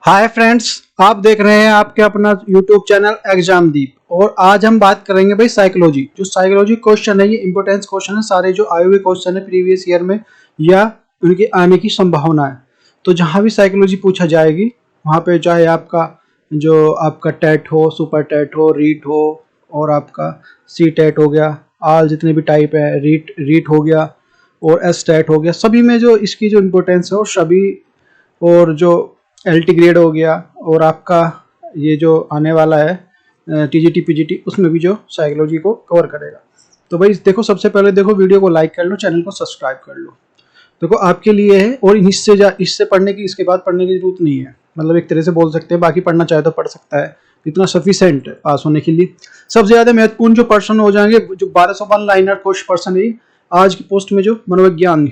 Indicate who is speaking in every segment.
Speaker 1: Hi friends, आप देख रहे हैं आपके अपना यूट्यूब चैनल एग्जामदीप। और आज हम बात करेंगे भाई साइकोलॉजी। जो साइकोलॉजी क्वेश्चन है ये इंपॉर्टेंस क्वेश्चन है, सारे जो आए हुए क्वेश्चन है प्रीवियस ईयर में या उनके आने की संभावना है। तो जहां भी साइकोलॉजी पूछा जाएगी वहां पे चाहे आपका टेट हो, सुपर टेट हो, रीट हो और आपका सी टेट हो गया, आल जितने भी टाइप है, रीट हो गया और एस टेट हो गया, सभी में जो इसकी जो इम्पोर्टेंस है और सभी, और जो एलटी ग्रेड हो गया और आपका ये जो आने वाला है टीजीटी पीजीटी, उसमें भी जो साइकोलॉजी को कवर करेगा। तो भाई देखो, सबसे पहले देखो वीडियो को लाइक कर लो, चैनल को सब्सक्राइब कर लो। देखो आपके लिए है और इससे पढ़ने की, इसके बाद पढ़ने की जरूरत नहीं है। मतलब एक तरह से बोल सकते हैं, बाकी पढ़ना चाहे तो पढ़ सकता है, इतना सफिशिएंट है पास होने के लिए। सबसे ज्यादा महत्वपूर्ण जो पर्सन हो जाएंगे, जो 1201 लाइनर पर्सन है आज की पोस्ट में, जो मनोविज्ञान,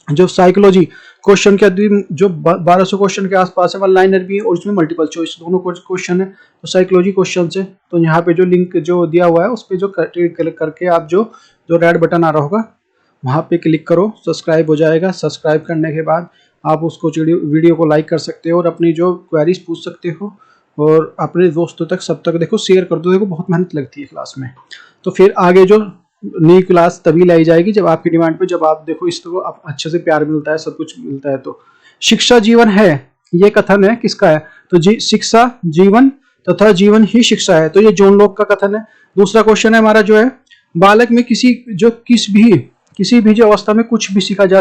Speaker 1: जो साइकोलॉजी क्वेश्चन के जो 1200 क्वेश्चन के आसपास है, वन लाइनर भी है और उसमें मल्टीपल चॉइस दोनों क्वेश्चन है। तो साइकोलॉजी क्वेश्चन से तो यहाँ पे जो लिंक जो दिया हुआ है उस पर जो क्लिक करके आप जो रेड बटन आ रहा होगा वहाँ पे क्लिक करो, सब्सक्राइब हो जाएगा। सब्सक्राइब करने के बाद आप उसको वीडियो को लाइक कर सकते हो और अपनी जो क्वेरीज पूछ सकते हो और अपने दोस्तों तक सब तक देखो शेयर कर दो। देखो बहुत मेहनत लगती है क्लास में। तो फिर आगे जो नई क्लास तभी लाई जाएगी जब आपकी डिमांड पे, जब आप देखो इसको अच्छे से प्यार मिलता है, सब कुछ मिलता है। तो शिक्षा जीवन है, ये कथन है किसका है? तो शिक्षा जीवन तथा जीवन ही शिक्षा है। तो ये जॉन लॉक का कथन है। दूसरा क्वेश्चन है हमारा जो है, बालक में किसी भी जो अवस्था में कुछ भी सीखा जा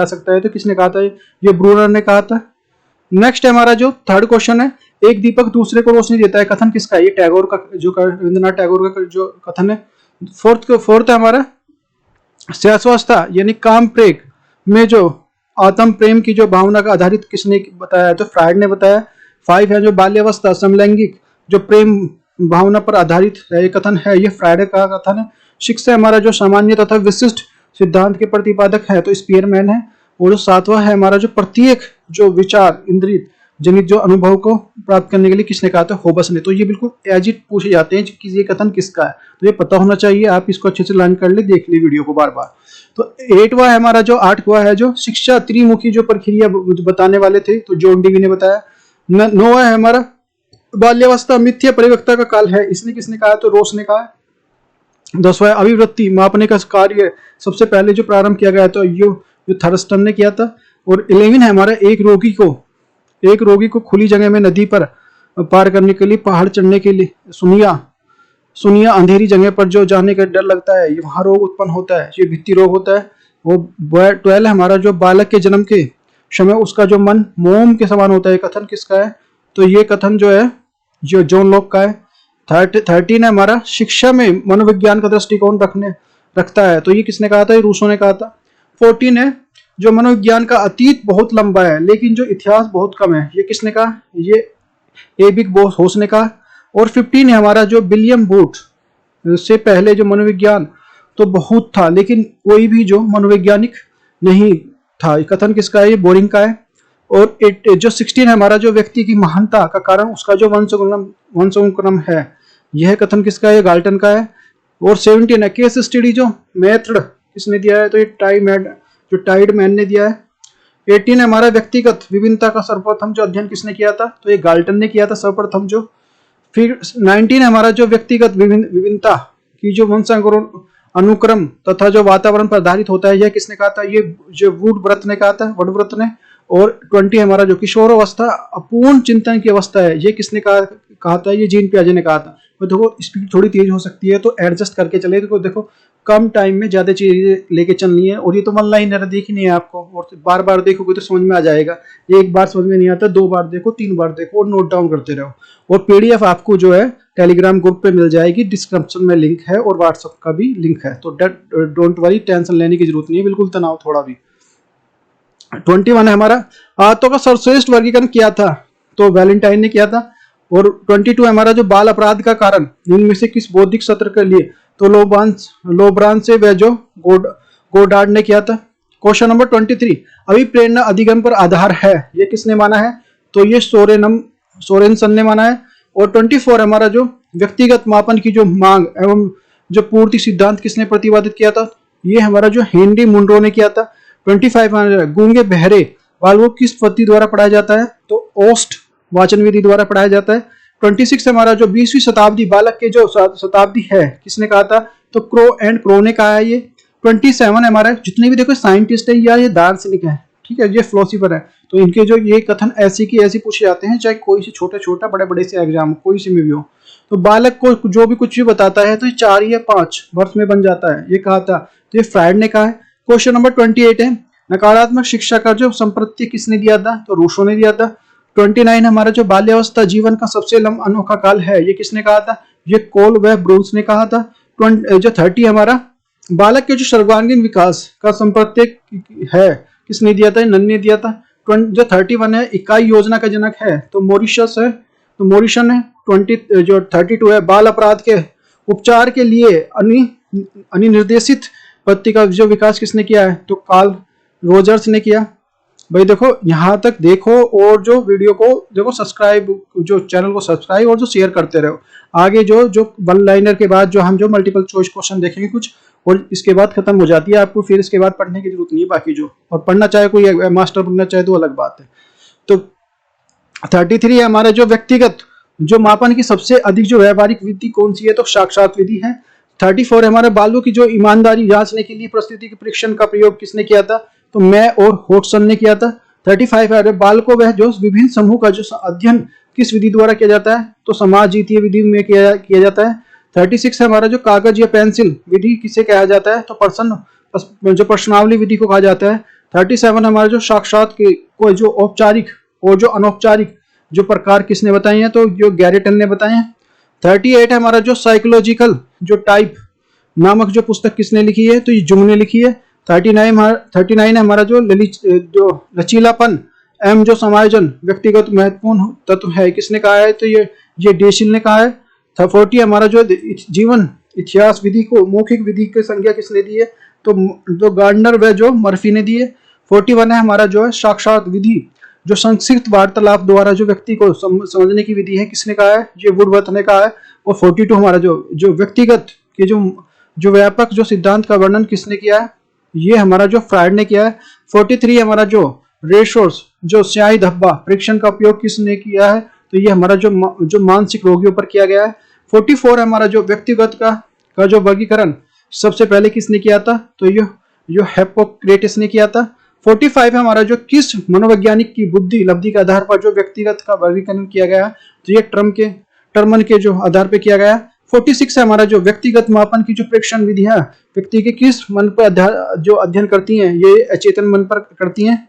Speaker 1: सकता है। तो किसने कहा था? ये ब्रूनर ने कहा था। नेक्स्ट है हमारा जो थर्ड क्वेश्चन है, एक दीपक दूसरे को रोशनी देता है, कथन किसका है? ये टैगोर का, जो रविंद्रनाथ टैगोर का जो कथन है। फोर्थ है हमारा सहस्वावस्था यानी काम प्रेग में जो आत्म प्रेम की जो भावना का आधारित किसने बताया है? तो फ्रायड ने बताया। 5 है जो बाल्यावस्था समलैंगिक जो प्रेम भावना पर आधारित है, ये कथन है, ये फ्रायड का कथन है। 6 है हमारा जो सामान्य तथा विशिष्ट सिद्धांत के प्रतिपादक है, तो स्पीयरमैन है। और जो 7वां है हमारा जो प्रत्येक जो विचार इंद्रिय जनित जो अनुभव को प्राप्त करने के लिए किसने कहा था? होबस ने। तो ये बिल्कुल एज इट पूछे जाते हैं कि ये कथन किसका है, तो ये पता होना चाहिए। आप इसको अच्छे से लर्न कर ले, देख ले वीडियो को बार बार। तो 8वां है हमारा जो 8वां है जो शिक्षा त्रिमुखी जो प्रक्रिया बताने वाले थे, तो जॉन डीवी ने बताया। 9वां है हमारा बाल्यावस्था मिथ्या परिपक्वता का काल है, इसने किसने कहा? तो रोस ने कहा। 10वां है अभिवृत्ति मापने का कार्य सबसे पहले जो प्रारंभ किया गया, तो यो थर्स्टन ने किया था। और 11 है हमारा एक रोगी को खुली जगह में नदी पर पार करने के लिए, पहाड़ चढ़ने के लिए सुनिया अंधेरी जगह पर जो जाने का डर लगता है, वहां रोग उत्पन्न होता है, ये भित्ति रोग होता है। वो 12 हमारा जो बालक के जन्म के समय उसका जो मन मोम के समान होता है, कथन किसका है? तो ये कथन जो है जो जॉन लॉक का है। 13 है हमारा शिक्षा में मनोविज्ञान का दृष्टिकोण रखता है, तो ये किसने कहा था? ये रूसो ने कहा था। 14 है जो मनोविज्ञान का अतीत बहुत लंबा है लेकिन जो इतिहास बहुत कम है, ये किसने कहा? ये एबिक बोस ने कहा। और 15 है हमारा जो विलियम बूथ से पहले जो मनोविज्ञान तो बहुत था लेकिन कोई भी जो मनोवैज्ञानिक नहीं था, कथन किसका है? ये बोरिंग का है। और जो 16 है हमारा जो व्यक्ति की महानता का कारण उसका जो वंशानुक्रम है, यह कथन किसका है? गाल्टन का है। और 17 है केस स्टडी जो मेथड किसने दिया है? तो ये टाइडमैन ने दिया है। 18 है हमारा व्यक्तिगत विभिन्नता का सर्वप्रथम जो अध्ययन किसने किया था? तो ये गाल्टन ने किया था सर्वप्रथम जो। फिर 19 है हमारा जो व्यक्तिगत विभिन्नता की जो अनुक्रम तथा जो वातावरण पर आधारित होता है, यह किसने कहा था? ये जो वुडवर्थ ने कहा था, वुडवर्थ ने। और 20 हमारा जो किशोर अवस्था अपूर्ण चिंतन की अवस्था है, ये किसने कहा था? ये जीन पियाजे ने कहा था। तो देखो स्पीड थोड़ी तेज हो सकती है तो एडजस्ट करके चले। देखो कम टाइम में ज्यादा चीजें लेके चलनी है। और ये तो वन लाइनर देखनी है आपको, और बार बार देखोगे तो समझ में आ जाएगा। एक बार समझ में नहीं आता, 2 बार देखो, 3 बार देखो और नोट डाउन करते रहो। और पीडीएफ आपको जो है टेलीग्राम ग्रुप पे मिल जाएगी, डिस्क्रिप्शन में लिंक है और व्हाट्सएप का भी लिंक है। तो डोंट वरी, टेंशन लेने की जरूरत नहीं है, बिल्कुल तनाव थोड़ा भी। 21 है हमारा आत्तों का सर्वश्रेष्ठ वर्गीकरण किया था, तो वैलेंटाइन ने किया था। और 22 है हमारा जो बाल अपराध का कारण इनमें से किस बौद्धिक सत्र के लिए, तो लोब्रान से वे जो गोडार्ड ने किया था। क्वेश्चन नंबर 23 अभिप्रेरणा अधिगम पर आधार है, ये किसने माना है? तो ये सोरेनसन ने माना है। और 24 हमारा जो व्यक्तिगत मापन की जो मांग एवं जो पूर्ति सिद्धांत किसने प्रतिपादित किया था? ये हमारा जो हेनरी मुंड्रो ने किया था। 25 गूंगे बहरे बाल को किस पद्धति द्वारा पढ़ाया जाता है? तो ओस्ट वाचन विधि द्वारा पढ़ाया जाता है। 26 हमारा जो 20वीं शताब्दी बालक के जो शताब्दी है किसने कहा था? तो क्रो एंड क्रो ने कहा है ये। 27 हमारा जितने भी देखो साइंटिस्ट है या ये दार्शनिक है, ठीक है, ये फिलोसोफर है, तो इनके जो ये कथन ऐसी की ऐसी पूछे जाते हैं, चाहे कोई से छोटा छोटा बड़े बड़े से एग्जाम कोई से में भी हो। तो बालक को जो भी कुछ भी बताता है तो ये 4 या 5 वर्ष में बन जाता है, ये कहा था, तो ये फ्रायड ने कहा है। क्वेश्चन नंबर 28 है, नकारात्मक शिक्षा का जो संप्रत्य किसने दिया था? तो रूसो ने दिया था। 29 हमारा जो बाल्यावस्था जीवन का सबसे अनोखा काल है, ये किसने कहा था? ये कोल व ब्रून्स ने कहा था। जो 30 हमारा बालक के जो सर्वांगीण विकास का संप्रत्य है किसने दिया था? नन ने दिया था। जो 31 है इकाई योजना का जनक है तो मॉरिशस है, तो मॉरिशन है। 32 है बाल अपराध के उपचार के लिए अनिर्देशित पद्धति का जो विकास किसने किया है? तो कार्ल रोजर्स ने किया। भाई देखो यहाँ तक देखो और जो वीडियो को देखो सब्सक्राइब, जो चैनल को सब्सक्राइब और जो शेयर करते रहो। आगे जो वन लाइनर के बाद जो हम जो मल्टीपल चॉइस क्वेश्चन देखेंगे कुछ, और इसके बाद खत्म हो जाती है, आपको फिर इसके बाद पढ़ने की जरूरत नहीं है बाकी जो, और पढ़ना चाहे कोई मास्टर बनना चाहे तो अलग बात है। तो 33 है हमारा जो व्यक्तिगत जो मापन की सबसे अधिक जो व्यवहारिक विधि कौन सी है? तो साक्षात विधि है। 34 है हमारे बालों की जो ईमानदारी जांचने के लिए परिस्थिति के परीक्षण का प्रयोग किसने किया था? तो मैं और होटसन ने किया था। 35 है बाल को वह जो विभिन्न समूह का जो अध्ययन किस विधि द्वारा किया जाता है? तो समाज जीतीय विधि में किया जाता है। 36 है हमारा जो कागज या पेंसिल विधि किसे कहा जाता है? तो प्रश्नावली विधि को कहा जाता है। 37 हमारा जो साक्षात को जो औपचारिक और जो अनौपचारिक जो प्रकार किसने बताए हैं? तो जो गैरेटन ने बताए हैं। 38 है हमारा जो साइकोलॉजिकल जो टाइप नामक जो पुस्तक किसने लिखी है? तो ये जुंग ने लिखी है। 39 है हमारा जो लचीलापन एम जो समायोजन व्यक्तिगत महत्वपूर्ण तत्व है किसने कहा है? तो ये डेसिल ने कहा है। 40 हमारा जो जीवन इतिहास विधि को मौखिक विधि की संज्ञा किसने दी है? तो गार्डनर व जो मर्फी ने दी है। 41 है हमारा जो है साक्षात विधि जो संक्षिप्त वार्तालाप द्वारा जो व्यक्ति को समझने की विधि है किसने कहा है? ये वुडवर्थ ने कहा है। और 42 हमारा जो व्यक्तिगत के जो व्यापक जो सिद्धांत का वर्णन किसने किया है? ये हमारा जो फ्रायड ने किया है। 43 हमारा जो रेशोर्स जो स्याही धब्बा परीक्षण का उपयोग किसने किया है? तो ये हमारा जो मानसिक रोगियों पर किया गया है। 44 हमारा जो व्यक्तिगत का जो वर्गीकरण सबसे पहले किसने किया था? तो ये जो हिप्पोक्रेटिस ने किया था। 45 हमारा जो किस मनोवैज्ञानिक की बुद्धि लब्धि के आधार पर जो व्यक्तिगत का वर्गीकरण किया गया, तो ये टर्मन के जो आधार पर किया गया। 46 है हमारा जो व्यक्तिगत मापन की जो प्रेक्षण विधियां व्यक्ति के किस मन पर जो अध्ययन करती हैं, ये अचेतन मन पर करती हैं।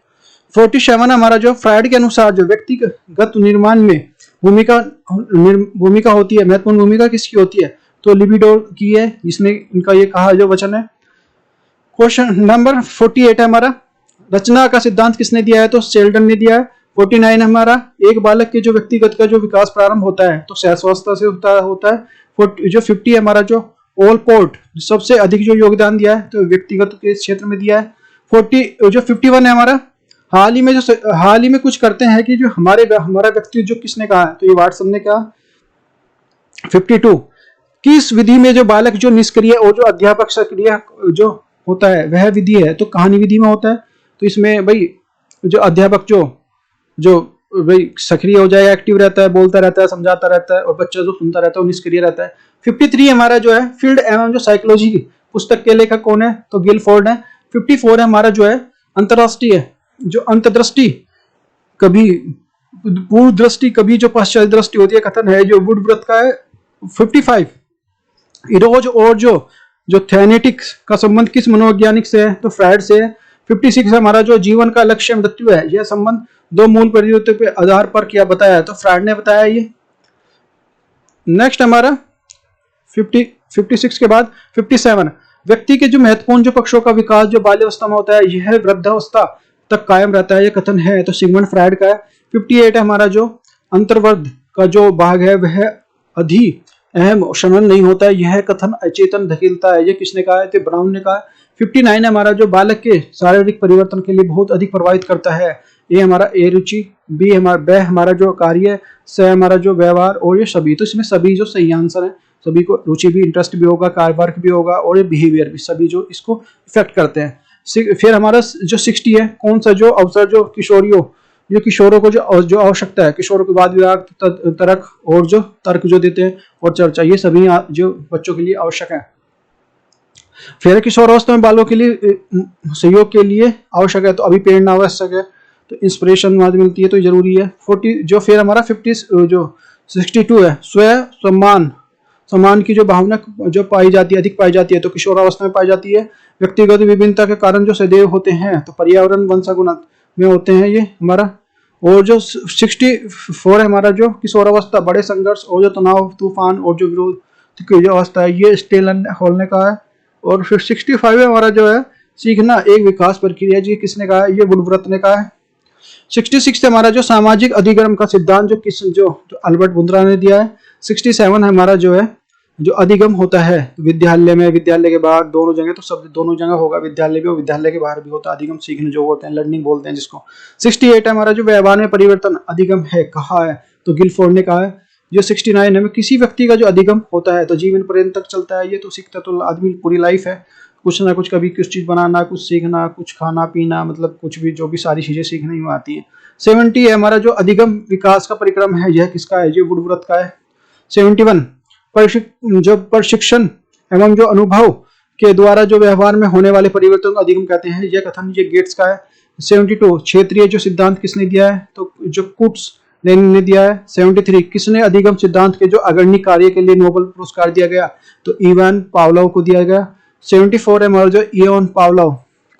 Speaker 1: 47 हमारा जो फ्रायड के अनुसार जो व्यक्तिगत निर्माण में भूमिका होती है, महत्वपूर्ण भूमिका किसकी होती है? तो लिबिडो की है, इसमें इनका ये कहा जो वचन है। क्वेश्चन नंबर 48 है हमारा रचना का सिद्धांत किसने दिया है? तो शेल्डन ने दिया है। 49 हमारा एक बालक के जो व्यक्तिगत का जो विकास प्रारंभ होता है तो शैशवावस्था से होता है। जो 50 हमारा जो ओलपोर्ट सबसे अधिक जो योगदान दिया है तो व्यक्तिगत के क्षेत्र में दिया है। 51 है हमारा हाल ही में कुछ करते हैं कि जो हमारा व्यक्ति जो किसने कहा है? तो ये वाटसन ने कहा। 52 किस विधि में जो बालक जो निष्क्रिय और जो अध्यापक सक्रिय जो होता है वह विधि है? तो कहानी विधि में होता है। तो इसमें भाई जो अध्यापक जो भाई सक्रिय हो जाएगा, एक्टिव रहता है, बोलता रहता है, समझाता रहता है, और बच्चा जो सुनता रहता है वो निष्क्रिय रहता है। 53 हमारा जो है फील्ड एवं जो साइकोलॉजी की पुस्तक के लेखक कौन है? तो गिलफोर्ड है। 54 है हमारा जो है अंतरराष्ट्रीय जो अंतर्दृष्टि कभी पूर्व दृष्टि कभी जो पश्चात दृष्टि होती है कथन है जो वुडवर्थ का है। 55 इरोज और जो थेनेटिक्स का संबंध किस मनोवैज्ञानिक से है? तो फ्रायड से है। 56 हमारा जो जीवन का लक्ष्य मृत्यु है यह संबंध दो मूल परिवर्तनों के आधार पर क्या बताया है? तो फ्रायड ने बताया ये। नेक्स्ट हमारा 56 के बाद 57 व्यक्ति के जो महत्वपूर्ण जो पक्षों का विकास जो बाल्यावस्था में होता है यह वृद्धावस्था तक कायम रहता है, ये कथन है तो सिगमंड फ्रायड का है। 58 है हमारा जो अंतर्वर्ध का जो भाग है वह अधि अहम शमन नहीं होता है, यह कथन अचेतन धकेलता है, ये किसने कहा है? तो ब्राउन ने कहा। 59 हमारा जो बालक के शारीरिक परिवर्तन के लिए बहुत अधिक प्रभावित करता है, ये हमारा ए रुचि, बी हमारा जो कार्य, स हमारा जो व्यवहार, और ये सभी। तो इसमें सभी जो सही आंसर है, सभी को रुचि भी इंटरेस्ट भी होगा, कार्य वर्क भी होगा और ये बिहेवियर भी, सभी जो इसको इफेक्ट करते हैं। फिर हमारा जो 60 है, कौन सा जो अवसर जो किशोरों को जो आवश्यकता है, किशोरों के वाद विवाद, तर्क और जो तर्क जो देते हैं और चर्चा, ये सभी जो बच्चों के लिए आवश्यक है। फिर किशोरावस्था में बालों के लिए सहयोग के लिए आवश्यक है, तो अभिप्रेरणा आवश्यक है, तो इंस्पिरेशन मिलती है तो जरूरी है। 40 जो फिर हमारा 50 जो 62 है, स्व सम्मान की जो भावना जो पाई जाती है, अधिक पाई जाती है, तो किशोरावस्था में पाई जाती है। व्यक्तिगत विभिन्नता के कारण जो सदैव होते हैं, तो पर्यावरण वंशागुणत में होते हैं ये हमारा। और जो 64 है हमारा जो किशोरावस्था, बड़े संघर्ष और जो तनाव, तूफान और जो विरोध की जो अवस्था है, ये स्टेल होने का है। और फिर 65 है हमारा जो है सीखना एक विकास प्रक्रिया, जी किसने कहा है, ये वुडवर्थ ने कहा है। 66 हमारा जो सामाजिक अधिगम का सिद्धांत जो अल्बर्ट बुंद्रा ने दिया है। 67 हमारा जो है जो अधिगम होता है विद्यालय में, विद्यालय के बाहर, दोनों जगह, तो सब दोनों जगह होगा, विद्यालय भी और विद्यालय के बाहर भी होता है अधिगम, सीखने जो होते हैं, लर्निंग बोलते हैं जिसको। 68 हमारा जो व्यवहार में परिवर्तन अधिगम है, कहा है, तो गिलफोर्ड ने कहा है। जो 69 है, किसी व्यक्ति का जो अधिगम होता है तो जीवन पर्यंत तक चलता है, ये तो सीखता तो आदमी पूरी लाइफ है, कुछ ना कुछ, कभी कुछ चीज बनाना, कुछ सीखना, कुछ खाना पीना, मतलब कुछ भी, जो भी सारी चीजें सीखने में आती है। 70 है हमारा जो अधिगम विकास का परिक्रम है, यह किसका है, ये वुडवर्थ का है। 71 जो प्रशिक्षण एवं जो अनुभव के द्वारा जो व्यवहार में होने वाले परिवर्तन को अधिगम कहते हैं, यह कथन ये गेट्स का है। 72 क्षेत्रीय जो सिद्धांत किसने दिया है, तो जो कुट्स लेनिन ने दिया है। 73 किसने अधिगम सिद्धांत के जो अग्रणी कार्य के लिए नोबेल पुरस्कार दिया गया, तो इवान पावलोव को दिया गया। 74 है हमारा जो इवान पावलोव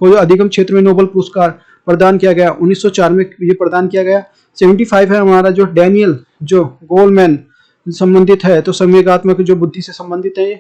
Speaker 1: को जो अधिगम क्षेत्र में नोबेल पुरस्कार प्रदान किया गया, 1904 में ये प्रदान किया गया। 75 है हमारा जो डैनियल जो गोलमैन संबंधित है, तो संवेगात्मक जो बुद्धि से संबंधित है ये।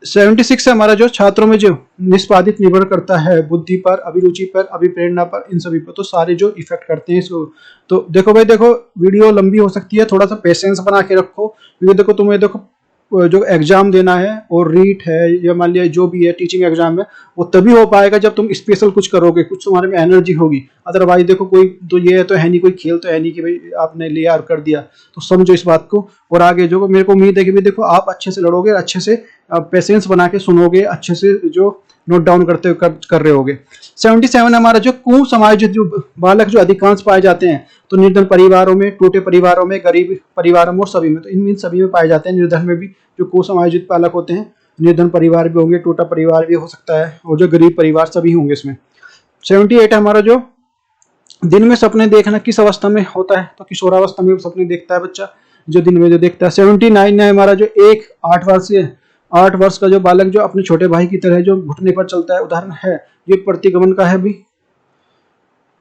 Speaker 1: 76 है हमारा जो छात्रों में जो निष्पादित निर्भर करता है, बुद्धि पर, अभिरुचि पर, अभिप्रेरणा पर, इन सभी पर, तो सारे जो इफेक्ट करते हैं इसको। तो देखो भाई, देखो वीडियो लंबी हो सकती है, थोड़ा सा पेशेंस बना के रखो, क्योंकि देखो तुम्हें देखो जो एग्जाम देना है और रीट है या मान लिया जो भी है टीचिंग एग्जाम है, वो तभी हो पाएगा जब तुम स्पेशल कुछ करोगे, कुछ तुम्हारे में एनर्जी होगी। अदरवाइज देखो कोई तो ये तो है नहीं, कोई खेल तो है नहीं कि भाई आपने लिया और कर दिया। तो समझो इस बात को, और आगे जो मेरे को उम्मीद है कि भाई देखो आप अच्छे से लड़ोगे, अच्छे से पेशेंस बना के सुनोगे, अच्छे से जो नोट डाउन कर रहे होगे। 77 हमारा जो कुसमायोजित जो बालक जो अधिकांश पाए जाते हैं, तो निर्धन परिवारों में, टूटे परिवारों में, गरीब परिवारों में और सभी में, तो इन सभी में पाए जाते हैं। निर्धन में भी जो कुसमायोजित बालक होते हैं, निर्धन परिवार भी होंगे, टूटा परिवार भी हो सकता है, और जो गरीब परिवार सभी होंगे इसमें। 78 हमारा जो दिन में सपने देखना किस अवस्था में होता है, तो किशोरावस्था में सपने देखता है बच्चा, जो दिन में जो देखता है। 79 है हमारा जो 8 वर्ष का जो बालक जो अपने छोटे भाई की तरह जो घुटने पर चलता है, उदाहरण है ये प्रतिगमन का है भी।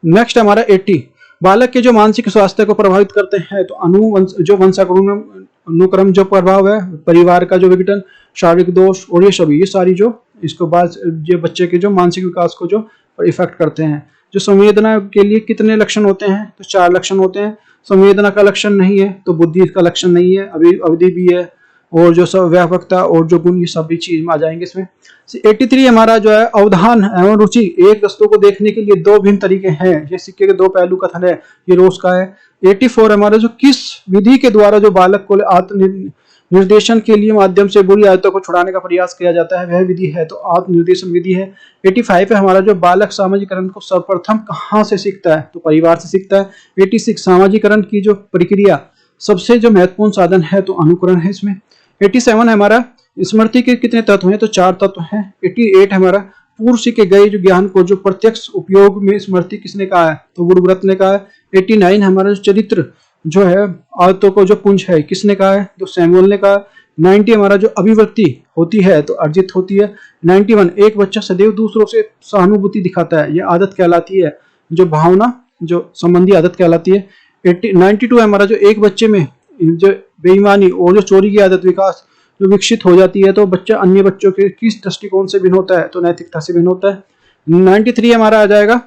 Speaker 1: नेक्स्ट हमारा 80 बालक के जो मानसिक स्वास्थ्य को प्रभावित करते हैं, तो जो अनुक्रम जो प्रभाव है, परिवार का जो विघटन, शारीरिक दोष और ये सभी, ये सारी जो इसको बाद ये बच्चे के जो मानसिक विकास को जो इफेक्ट करते हैं। जो संवेदना के लिए कितने लक्षण होते हैं, तो 4 लक्षण होते हैं। संवेदना का लक्षण नहीं है तो बुद्धि का लक्षण नहीं है, अवधि भी है, और जो सब व्यापकता और जो गुण, ये सभी चीज में आ जाएंगे इसमें। 83 हमारा जो है अवधान एवं रुचि, एक वस्तु को देखने के लिए 2 भिन्न तरीके हैं, ये सिक्के के 2 पहलू कथन है, ये रोज का है। 84 हमारा जो किस विधि के द्वारा जो बालक को आत्मनिर्देशन के लिए माध्यम से बुरी आदतों को छुड़ाने का प्रयास किया जाता है, वह विधि है, तो आत्मनिर्देशन विधि है। 85 है हमारा जो बालक सामाजिकरण को सर्वप्रथम कहाँ से सीखता है, तो परिवार से सीखता है। 86 सामाजिकरण की जो प्रक्रिया सबसे जो महत्वपूर्ण साधन है, तो अनुकरण है इसमें। 87 है हमारा स्मृति के कितने तत्व हैं, तो 4 तत्व हैं। 88 हमारा पूर्व सीखे गए जो ज्ञान को जो प्रत्यक्ष उपयोग में स्मृति किसने कहा है, तो वुडवर्थ ने कहा है। 89 हमारा जो चरित्र जो है आदतों को जो पुंज है, किसने कहा है, तो सैमुअल ने कहा। 90 हमारा जो अभिव्यक्ति होती है तो अर्जित होती है। 91 एक बच्चा सदैव दूसरों से सहानुभूति दिखाता है, यह आदत कहलाती है, जो भावना जो संबंधी आदत कहलाती है। 92 हमारा जो एक बच्चे में जो बेईमानी और जो चोरी की आदत विकास जो विकसित हो जाती है, तो बच्चा अन्य बच्चों के किस दृष्टिकोण से भिन्न होता है, तो नैतिकता से भिन्न होता है। 93 हमारा आ जाएगा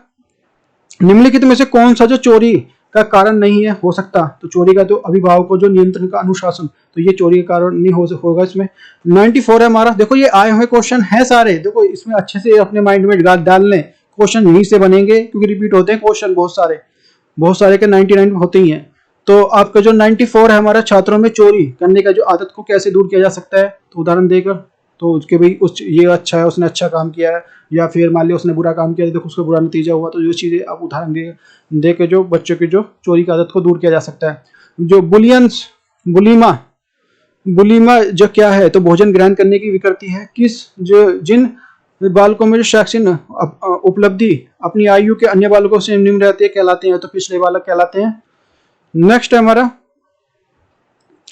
Speaker 1: निम्नलिखित में से कौन सा जो चोरी का कारण नहीं है हो सकता, तो चोरी का तो अभिभावकों जो नियंत्रण का अनुशासन, तो ये चोरी का कारण नहीं होगा इसमें। 94 है हमारा, देखो ये आए हुए क्वेश्चन है सारे, देखो इसमें अच्छे से अपने माइंड में डाल लें, क्वेश्चन यहीं से बनेंगे क्योंकि रिपीट होते हैं क्वेश्चन बहुत सारे के 99 होते ही हैं। तो आपका जो 94 है हमारा छात्रों में चोरी करने का जो आदत को कैसे दूर किया जा सकता है, तो उदाहरण देकर तो उसके भाई उस ये अच्छा है, उसने अच्छा काम किया है, या फिर मान लिया उसने बुरा काम किया तो देखो उसका बुरा नतीजा हुआ। तो जो चीज़ें आप उदाहरण दे के जो बच्चों की जो चोरी की आदत को दूर किया जा सकता है। जो बुलियंस बुलीमा बुलीमा जो क्या है, तो भोजन ग्रहण करने की विकृति है। किस जो जिन बालकों में जो शैक्षिक उपलब्धि अपनी आयु के अन्य बालकों से निम्न रहती है कहलाते हैं, तो पिछले बालक कहलाते हैं। नेक्स्ट है हमारा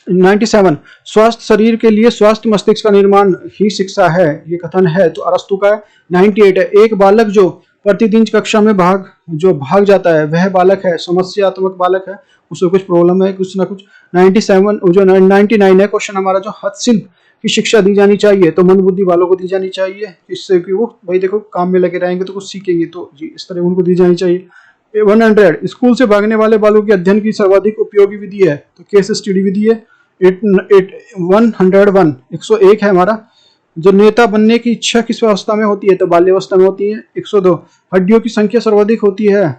Speaker 1: 97, स्वस्थ शरीर के लिए स्वस्थ मस्तिष्क का निर्माण ही शिक्षा है, ये कथन है, तो अरस्तु का है। 98 है, एक बालक जो प्रतिदिन कक्षा में भाग जाता है वह बालक है, समस्यात्मक बालक है, उसको कुछ प्रॉब्लम है कुछ ना कुछ। 97 जो 99 है क्वेश्चन हमारा, जो हस्तशिल्प की शिक्षा दी जानी चाहिए, तो मंदबुद्धि वालों को दी जानी चाहिए, इससे कि वो भाई देखो काम में लगे रहेंगे तो कुछ सीखेंगे, तो जी इस तरह उनको दी जानी चाहिए। 100, स्कूल से भागने वाले बालों के अध्ययन की सर्वाधिक उपयोगी विधि है, तो केस स्टडी विधि है। 101 101 है हमारा, जो नेता बनने की इच्छा किस अवस्था में होती है, तो बाल्यावस्था में होती है। 102, हड्डियों की संख्या सर्वाधिक होती है,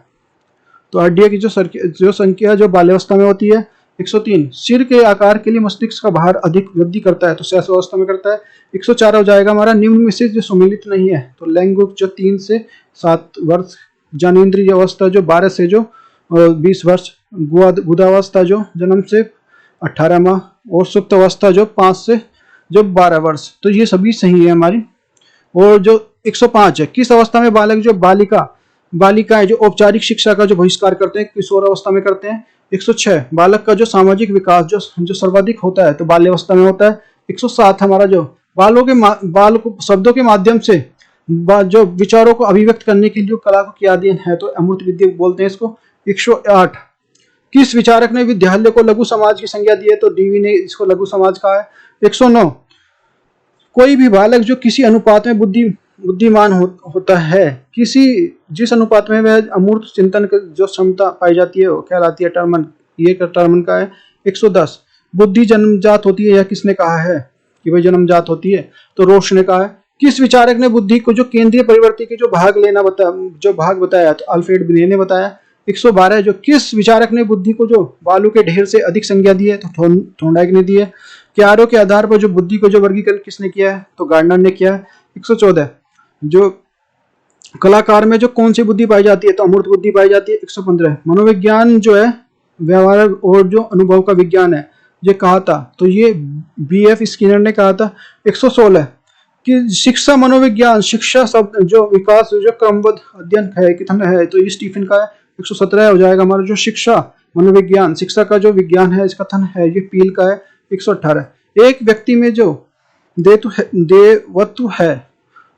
Speaker 1: तो हड्डियों की जो संख्या जो बाल्यावस्था में होती है। 103, सिर के आकार के लिए मस्तिष्क का भार अधिक वृद्धि करता है, तो शैशवावस्था में करता है। 104 हो जाएगा हमारा, निम्न में से जो सम्मिलित नहीं है, तो लैंगिक जो 3 से 7 वर्ष, जनेंद्रिय अवस्था जो 12 से जो 20 वर्ष, गुदावस्था जो जन्म से 18 माह, और सुप्त अवस्था जो 5 से जो 12 वर्ष, तो ये सभी सही है हमारी। और जो 105 है, किस अवस्था में बालक जो बालिकाएं जो औपचारिक शिक्षा का जो बहिष्कार करते हैं, किशोर अवस्था में करते हैं। 106, बालक का जो सामाजिक विकास जो सर्वाधिक होता है, तो बाल्यावस्था में होता है। 107 हमारा, जो बाल को शब्दों के माध्यम से जो विचारों को अभिव्यक्त करने के लिए कला को किया अध्ययन है, तो अमूर्त विद्या बोलते हैं इसको। 108, किस विचारक ने विद्यालय को लघु समाज की संज्ञा दी है, तो डीवी ने इसको लघु समाज कहा है। 109, कोई भी बालक जो किसी अनुपात में बुद्धिमान होता है, जिस अनुपात में वह अमूर्त चिंतन की जो क्षमता पाई जाती है वो कहलाती है टर्मन, ये टर्मन का है। 110, बुद्धि जन्मजात होती है, यह किसने कहा है कि भाई जन्मजात होती है, तो रोश ने कहा है। किस विचारक ने बुद्धि को जो केंद्रीय परिवर्ती के जो भाग बताया, तो अल्फ्रेड बिने ने बताया। 112, जो किस विचारक ने बुद्धि को जो बालू के ढेर से अधिक संज्ञा दी है, तो थोंडाइक ने दी है। क्यारों के आधार पर जो बुद्धि को जो वर्गीकरण किसने किया है, तो गार्डनर ने किया है। 114, जो कलाकार में जो कौन सी बुद्धि पाई जाती है, तो अमूर्त बुद्धि पाई जाती है। 115, मनोविज्ञान जो है व्यवहार और जो अनुभव का विज्ञान है, ये कहा था, तो ये BF स्किनर ने कहा था। 116, कि शिक्षा मनोविज्ञान शिक्षा शब्द जो विकास जो क्रमबद्ध अध्ययन है कितना है, तो ये स्टीफन का है। 117 हो जाएगा हमारा, जो शिक्षा मनोविज्ञान शिक्षा का जो विज्ञान है इसका कथन है, ये पील का है। 118, एक व्यक्ति में जो देवत्व है,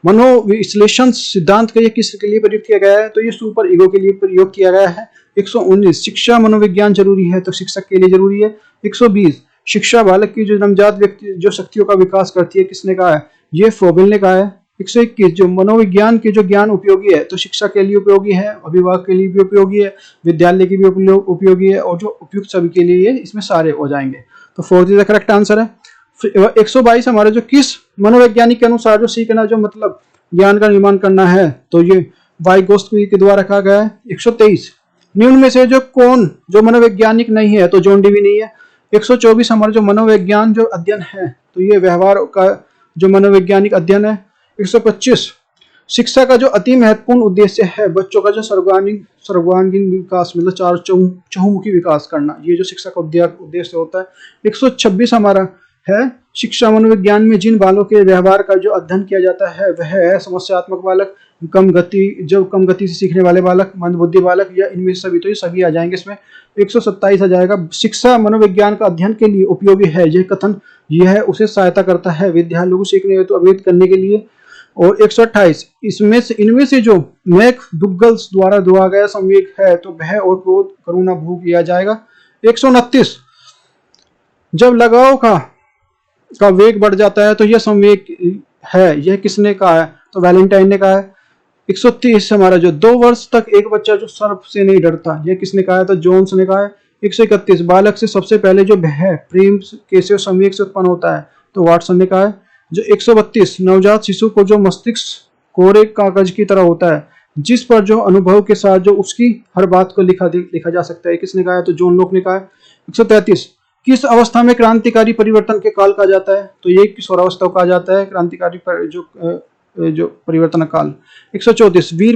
Speaker 1: मनोविश्लेषण सिद्धांत का ये किसके लिए प्रयुक्त किया गया है, तो ये सुपर ईगो के लिए प्रयोग किया गया है। 119, शिक्षा मनोविज्ञान जरूरी है, तो शिक्षक के लिए जरूरी है। 120, शिक्षा बालक की जो नवजात व्यक्ति जो शक्तियों का विकास करती है, किसने कहा है, ये फ्रोबेल ने कहा है। 121, जो मनोविज्ञान के जो ज्ञान उपयोगी है, तो शिक्षा के लिए उपयोगी है, अभिभावक के लिए भी उपयोगी है, विद्यालय की भी उपयोगी है, और जो उपयुक्त सभी के लिए इसमें सारे हो जाएंगे, तो 4 इज द करेक्ट आंसर है। 122 हमारे, जो किस मनोवैज्ञानिक के अनुसार जो सीखना जो मतलब ज्ञान का निर्माण करना है, तो ये वाइगोत्स्की के द्वारा कहा गया है। 123, निम्न में से जो कौन जो मनोवैज्ञानिक नहीं है, तो जॉन डीवी नहीं है। 124 हमारा, जो मनोविज्ञान जो अध्ययन है, तो ये व्यवहार का जो मनोवैज्ञानिक अध्ययन है। 125, शिक्षा का जो अति महत्वपूर्ण उद्देश्य है बच्चों का जो सर्वांगीण विकास, मतलब चहुमुखी विकास करना, ये जो शिक्षा का उद्देश्य होता है। 126 हमारा है, शिक्षा मनोविज्ञान में जिन बालों के व्यवहार का जो अध्ययन किया जाता है वह है समस्यात्मक बालक, कम गति से सीखने वाले बालक, मंदबुद्धि बालक, या इनमें सभी, तो ये सभी आ जाएंगे इसमें। 127 आ जाएगा, शिक्षा मनोविज्ञान का अध्ययन के लिए उपयोगी है, यह कथन यह है उसे सहायता करता है विद्यालयों को सीखने हेतु अवगत करने के लिए। और 128, इनमें से जो मैक डुगल्स द्वारा दिया गया संवेग है, तो भय और क्रोध, करुणा, भूख किया जाएगा। 129, जब लगाव का वेग बढ़ जाता है, तो यह संवेग है, यह किसने कहा है, तो वैलेंटाइन ने कहा है। 130 हमारा, जो 2 वर्ष तक एक बच्चा जो सर्प से नहीं डरता, यह किसने कहा है, तो जोन्स ने कहा है। 131, बालक से सबसे पहले जो भय प्रेम कैसे संवेग से उत्पन्न होता है, तो वाटसन ने कहा है। जो 132, नवजात शिशु को जो मस्तिष्क कोरे कागज की तरह होता है, जिस पर जो अनुभव के साथ जो उसकी हर बात को लिखा जा सकता है, किसने कहा है, तो जॉन लोक ने कहा है। 133, किस अवस्था में क्रांतिकारी परिवर्तन के काल कहा जाता है? तो ये किशोरावस्था को कहा जाता है क्रांतिकारी जो परिवर्तन काल। 134 वीर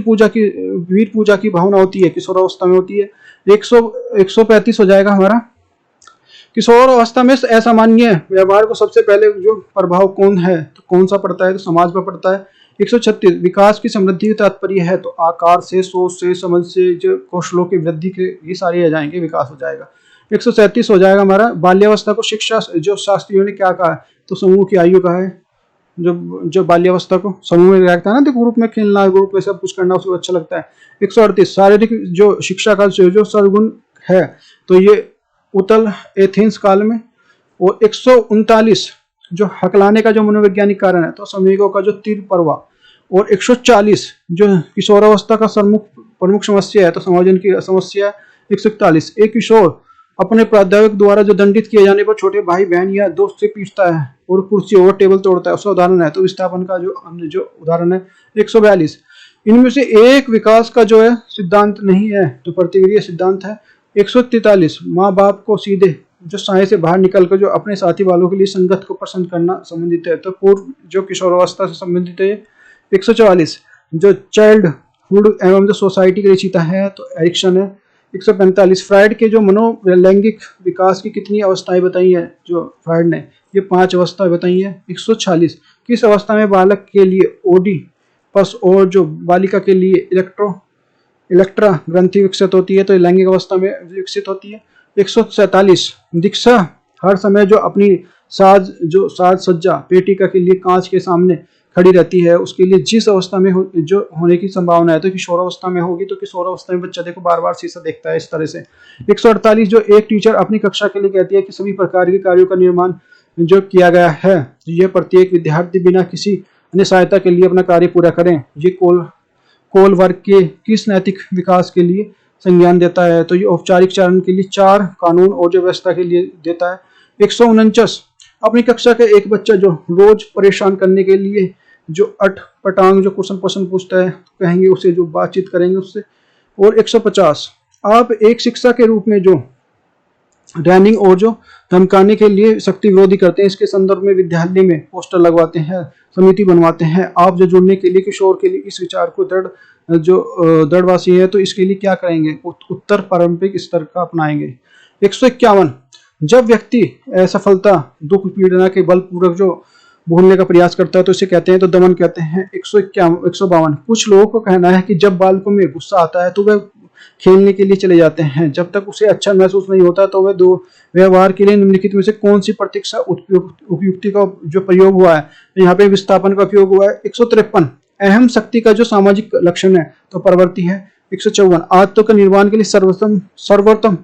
Speaker 1: पूजा की भावना होती है किशोरावस्था में होती है। 135 हो जाएगा हमारा। किशोर अवस्था में असामान्य व्यवहार को सबसे पहले जो प्रभाव कौन है, तो कौन सा पड़ता है? तो समाज पर पड़ता है। 136 विकास की समृद्धि तात्पर्य है, तो आकार से, सोच से, समझ से, जो कौशलों की वृद्धि के, ये सारे आ जाएंगे, विकास हो जाएगा। 137 हो जाएगा हमारा। बाल्यावस्था को शिक्षा जो शास्त्रियों ने क्या कहा है? तो समूह की आयु कहा है। जो बाल्यावस्था को समूह में रहता है ना, तो ग्रुप में खेलना, ग्रुप में सब कुछ करना, उसको अच्छा लगता है। 138 शारीरिक जो शिक्षा का जो सर्वगुण है, तो ये उत्तल एथेंस काल में। और 139 जो हकलाने का जो मनोवैज्ञानिक कारण है, तो संवेगों का जो तीव्र प्रवाह। और 140 जो किशोरावस्था का प्रमुख समस्या है, तो समायोजन की समस्या। 141 एक किशोर अपने प्राध्यापक द्वारा जो दंडित किए जाने पर छोटे भाई बहन या दोस्त से पीटता है और कुर्सी और टेबल तोड़ता है, उसका उदाहरण है, तो विस्थापन का जो उदाहरण है। 142 इनमें से एक विकास का जो है सिद्धांत नहीं है, तो प्रतिक्रिया सिद्धांत है। 143 माँ बाप को सीधे जो साए से बाहर निकलकर जो अपने साथी वालों के लिए संगत को पसंद करना संबंधित है, तो पूर्व जो किशोरावस्था से संबंधित है। 144 जो चाइल्डहुड एवं जो सोसाइटी की रचयिता है, तो एरिक्सन है। 145 फ्राइड के जो मनोलैंगिक विकास की कितनी अवस्थाएं बताई है, जो फ्राइड ने ये 5 अवस्थाएं बताई है। 146 किस अवस्था में बालक के लिए ओडिपस और जो बालिका के लिए इलेक्ट्रा ग्रंथि विकसित होती है, तो लैंगिक अवस्था में विकसित होती है। 147 दीक्षा हर समय जो अपनी साज सज्जा पेटिका के लिए कांच के सामने खड़ी रहती है, उसके लिए जिस अवस्था में जो होने की संभावना है, तो किशोरावस्था में होगी। तो किशोरावस्था में बच्चा देखो बार बार शीशा देखता है इस तरह से। 148 जो एक टीचर अपनी कक्षा के लिए कहती है कि सभी प्रकार के कार्यों का निर्माण जो किया गया है, यह प्रत्येक विद्यार्थी बिना किसी अन्य सहायता के लिए अपना कार्य पूरा करें, ये कोल वर्ग के किस नैतिक विकास के लिए संज्ञान देता है? तो ये औपचारिक चरण के लिए 4 कानून और जो व्यवस्था के लिए देता है। 149 अपनी कक्षा का एक बच्चा जो रोज परेशान करने के लिए जो अटपटांग जो क्वेश्चन पूछता है, तो कहेंगे उसे जो बातचीत करेंगे उससे। और 150 आप एक शिक्षा के रूप में जो रैनिंग और जो धमकाने के लिए शक्ति विरोधी करते हैं, इसके संदर्भ में विद्यालय में पोस्टर लगवाते हैं, समिति बनवाते हैं। आप जो जुड़ने के लिए किशोर के लिए इस विचार को दृढ़वासी है, तो इसके लिए क्या करेंगे? उत्तर पारंपरिक स्तर का अपनाएंगे। 151 जब व्यक्ति असफलता दुख पीड़ना के बलपूर्वक जो भूलने का प्रयास करता है, तो इसे कहते हैं, तो दमन कहते हैं। 152 कुछ लोगों को कहना है कि जब बालकों में गुस्सा आता है तो वह खेलने के लिए चले जाते हैं, जब तक उसे अच्छा महसूस नहीं होता, तो वह दो व्यवहार के लिए निम्नलिखित में से कौन सी प्रतीक्षा उपयुक्ति का जो प्रयोग हुआ है? यहाँ पे विस्थापन का उपयोग हुआ है। 153 अहम शक्ति का जो सामाजिक लक्षण है, तो प्रवृत्ति है। 154 आत्म के निर्माण के लिए सर्वोत्तम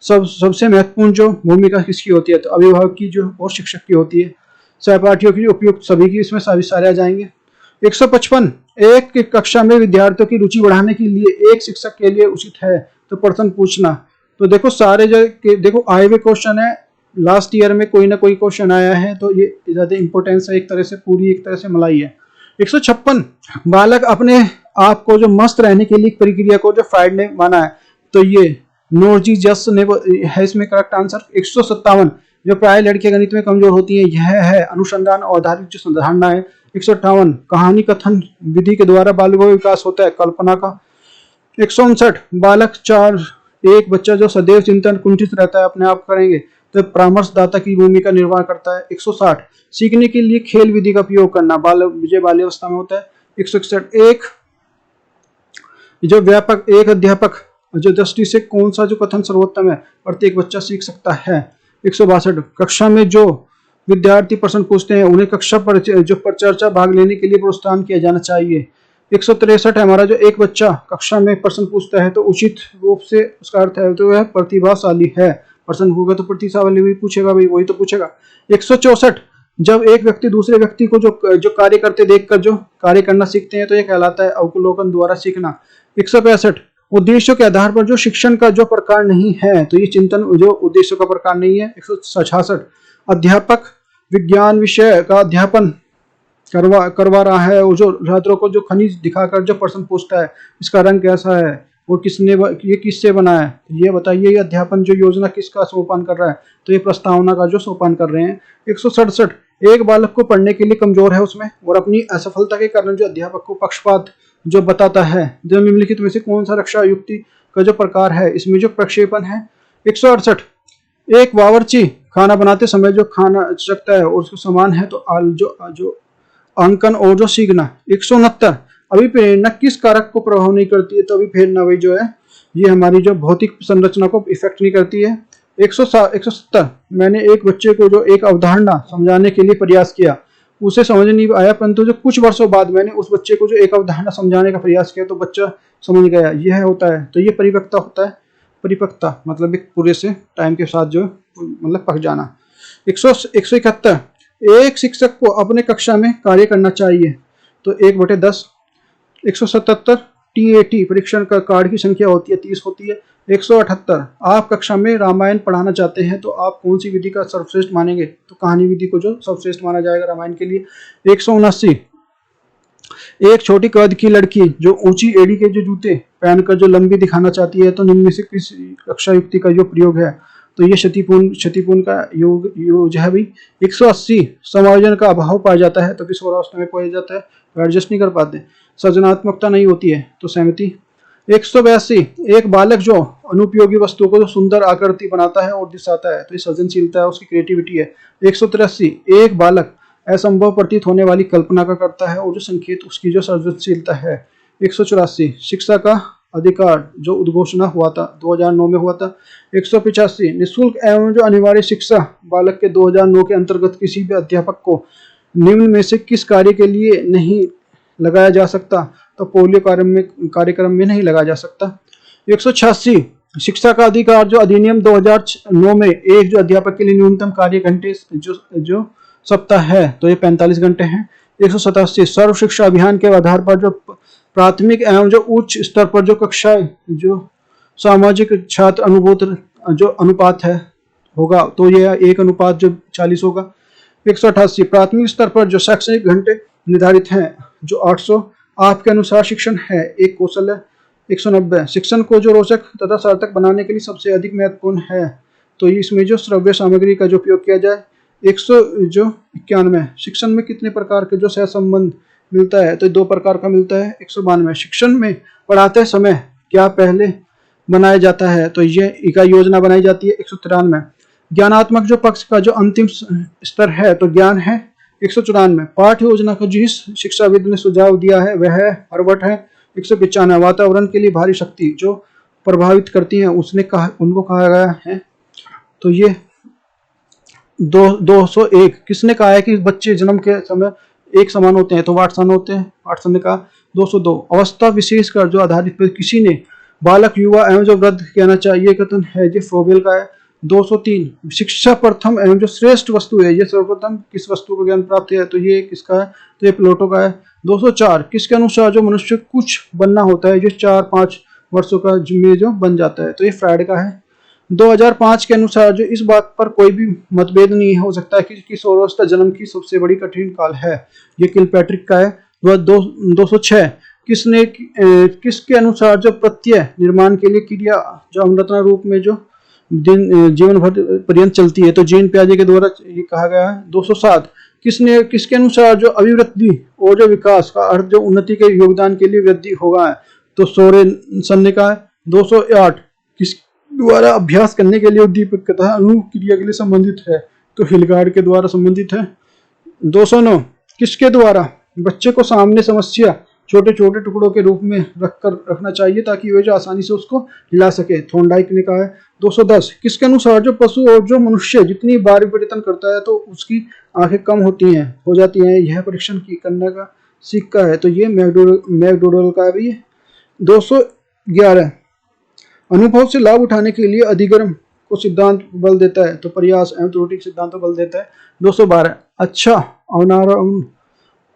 Speaker 1: सबसे महत्वपूर्ण जो भूमिका किसकी होती है? तो अभिभावक की जो और शिक्षक की होती है। सहपाठियों की उपयुक्त सभी की इसमें सभी सारे आ जाएंगे। 155 एक कक्षा में विद्यार्थियों की रुचि बढ़ाने के लिए एक शिक्षक के लिए उचित है, तो प्रश्न पूछना। तो देखो सारे देखो आए हुए क्वेश्चन है, लास्ट ईयर में कोई ना कोई क्वेश्चन आया है, तो ये ज्यादा इंपॉर्टेंस है, एक तरह से पूरी एक तरह से मलाई है। 156 बालक अपने आप को जो मस्त रहने के लिए प्रक्रिया को जो फ्राइड ने माना है, तो ये नोर्जी जस ने है इसमें करेक्ट आंसर। 157 जो प्राय लड़कियां गणित में कमजोर होती हैं, यह है अनुसंधान आधारित जो धारणा है। 158 कहानी कथन विधि के द्वारा बालकों का विकास होता है, कल्पना का। 159 बालक 4 एक बच्चा जो सदैव चिंतन कुंठित रहता है, अपने आप करेंगे, तो परामर्शदाता की भूमिका निर्वाह करता है। 160 सीखने के लिए खेल विधि का उपयोग करना बाल्यावस्था में होता है। 161 एक अध्यापक जो दृष्टि से कौन सा जो कथन सर्वोत्तम है, प्रत्येक बच्चा सीख सकता है। 162 कक्षा में जो विद्यार्थी प्रश्न पूछते हैं, उन्हें कक्षा पर जो चर्चा भाग लेने के लिए प्रोत्साहन किया जाना चाहिए। 163 हमारा जो एक बच्चा कक्षा में प्रश्न पूछता है, तो उचित रूप से उसका अर्थ है तो वह प्रतिभाशाली है। प्रश्न होगा तो प्रतिभाशाली भी पूछेगा, भाई वही तो पूछेगा। 164 जब एक व्यक्ति दूसरे व्यक्ति को जो कार्य करते देखकर जो कार्य करना सीखते हैं, तो यह कहलाता है अवलोकन द्वारा सीखना। 165 उद्देश्यों के आधार पर जो शिक्षण का जो प्रकार नहीं है, तो ये चिंतन जो उद्देश्यों का प्रकार नहीं है। 166 अध्यापक विज्ञान विषय का अध्यापन करवा रहा है, वो जो छात्रों को जो खनिज दिखाकर जो प्रश्न पूछता है, इसका रंग कैसा है, और ये किससे बना है, ये बताइए। ये अध्यापन जो योजना किसका सोपान कर रहा है, तो ये प्रस्तावना का जो सोपान कर रहे हैं। 167 एक बालक को पढ़ने के लिए कमजोर है उसमें और अपनी असफलता के कारण जो अध्यापक को पक्षपात जो बताता है, जो निम्नलिखित में से कौन सा रक्षा युक्ति का जो प्रकार है, इसमें जो प्रक्षेपण है। 168 एक बावर्ची खाना बनाते समय जो खाना सकता है और उसको समान है तो जो अंकन और जो सीखना। 169 अभिप्रेरणा किस कारक को प्रभाव नहीं करती है, तो अभिप्रेरणा वही जो है ये हमारी जो भौतिक संरचना को इफेक्ट नहीं करती है। 170 मैंने एक बच्चे को जो एक अवधारणा समझाने के लिए प्रयास किया, उसे समझ नहीं आया, परंतु जो कुछ वर्षों बाद मैंने उस बच्चे को जो एक अवधारणा समझाने का प्रयास किया तो बच्चा समझ गया, यह होता है। तो ये परिपक्वता होता है। परिपक्वता मतलब एक पूरे से टाइम के साथ जो मतलब पक जाना। 171 एक शिक्षक को अपने कक्षा में कार्य करना चाहिए, तो 1/10। 177 TAT परीक्षण का कार्ड की संख्या होती है 30 होती है। 178 आप कक्षा में रामायण पढ़ाना चाहते हैं तो आप कौन सी विधि का सर्वश्रेष्ठ मानेंगे, तो कहानी विधि को जो सर्वश्रेष्ठ माना जाएगा रामायण के लिए। 179 एक छोटी कद की लड़की जो ऊंची एड़ी के जो जूते पहनकर जो लंबी दिखाना चाहती है तो निम्न में से किस रक्षा युक्ति का जो प्रयोग है, तो ये क्षतिपूर्ण का योग है भाई। 180 समायोजन का अभाव पाया जाता है तो किस अवस्था में पाया जाता है, तो एडजस्ट नहीं कर पाते। सृजनात्मकता नहीं होती है तो सहमति। 182 एक बालक जो अनुपयोगी वस्तुओं को जो सुंदर आकृति बनाता है और दिखाता है तो ये सृजनशीलता है, उसकी क्रिएटिविटी है। 183 एक बालक असंभव प्रतीत होने वाली कल्पना का करता है और जो संकेत उसकी जो सृजनशीलता है। 184 शिक्षा का अधिकार जो उद्घोषणा हुआ था 2009 में हुआ था। 185 निःशुल्क एवं जो अनिवार्य शिक्षा बालक के 2009 के अंतर्गत किसी भी अध्यापक को निम्न में से किस कार्य के लिए नहीं लगाया जा सकता, तो पोलियो कार्यक्रम में नहीं लगाया जा सकता। 186 शिक्षा का अधिकार जो अधिनियम 2009 में एक जो अध्यापक के लिए न्यूनतम कार्य घंटे जो सप्ताह है तो ये 45 घंटे हैं। 187 सर्व शिक्षा अभियान के आधार पर जो प्राथमिक एवं जो उच्च स्तर पर जो कक्षाएं जो सामाजिक छात्र अनुबोध जो अनुपात है होगा तो यह 1:40 होगा। 188 प्राथमिक स्तर पर जो शैक्षणिक घंटे निर्धारित हैं जो 800 आपके अनुसार शिक्षण है एक कौशल है। 190 शिक्षण को जो रोचक तथा सार्थक बनाने के लिए सबसे अधिक महत्वपूर्ण है तो इसमें जो श्रव्य सामग्री का जो उपयोग किया जाए। 191 शिक्षण में कितने प्रकार के जो सहसंबंध मिलता है, तो 2 प्रकार का मिलता है। 192 शिक्षण में पढ़ाते समय क्या पहले बनाया जाता है, तो ये इकाई योजना बनाई जाती है। 193 ज्ञानात्मक जो पक्ष का जो अंतिम स्तर है तो ज्ञान है। 194 पाठ्य योजना का जिस शिक्षाविद ने सुझाव दिया है वह है हर्बर्ट है। 195 वातावरण के लिए भारी शक्ति जो प्रभावित करती है उनको कहा गया है, तो ये 201 किसने कहा है कि बच्चे जन्म के समय एक समान होते हैं, तो वाटसन होते हैं, वाटसन ने कहा। 202 अवस्था विशेष कर जो आधारित पर किसी ने बालक युवा एवं जो वृद्ध कहना चाहिए कथन है ये फ्रोबेल का है। 203 शिक्षा प्रथम एवं जो श्रेष्ठ वस्तु है, ये सर्वप्रथम किस वस्तु को ज्ञान प्राप्त है, तो ये किसका है, तो ये प्लेटो का है। 204 किसके अनुसार जो मनुष्य कुछ बनना होता है जो 4-5 वर्षों का में जो बन जाता है, तो ये फ्राइड का है। 2005 के अनुसार जो इस बात पर कोई भी मतभेद नहीं हो सकता कि किस अवस्था जन्म की सबसे बड़ी कठिन काल है, ये किलपैट्रिक का है। 206 किसके अनुसार जो प्रत्यय निर्माण के लिए क्रिया जो अमृतना रूप में जो जीवन भर पर्यंत चलती है, तो जीन प्याजे के द्वारा ये कहा गया है। 207 किसके अनुसार जो अभिवृद्धि और जो विकास का अर्थ जो उन्नति के योगदान के लिए वृद्धि होगा है, तो सोरेनसन ने कहा है। 208 किस द्वारा अभ्यास करने के लिए उद्दीपक तथा अनुक्रिया के लिए संबंधित है, तो हिलगार्ड के द्वारा संबंधित है। 209 किसके द्वारा बच्चे को सामने समस्या छोटे छोटे टुकड़ों के रूप में रखना चाहिए ताकि वे जो आसानी से उसको हिला सके, थॉर्नडाइक ने कहा है। 210 किसके अनुसार जो पशु और जो मनुष्य जितनी बार विपरीतन करता है तो उसकी आंखें कम हो जाती हैं, यह परीक्षण करने का सिक्का है, तो ये मैकडोडल का भी है। 211 अनुभव से लाभ उठाने के लिए अधिगम को सिद्धांत बल देता है, तो प्रयास एवं त्रुटि सिद्धांत बल देता है। 212 अच्छा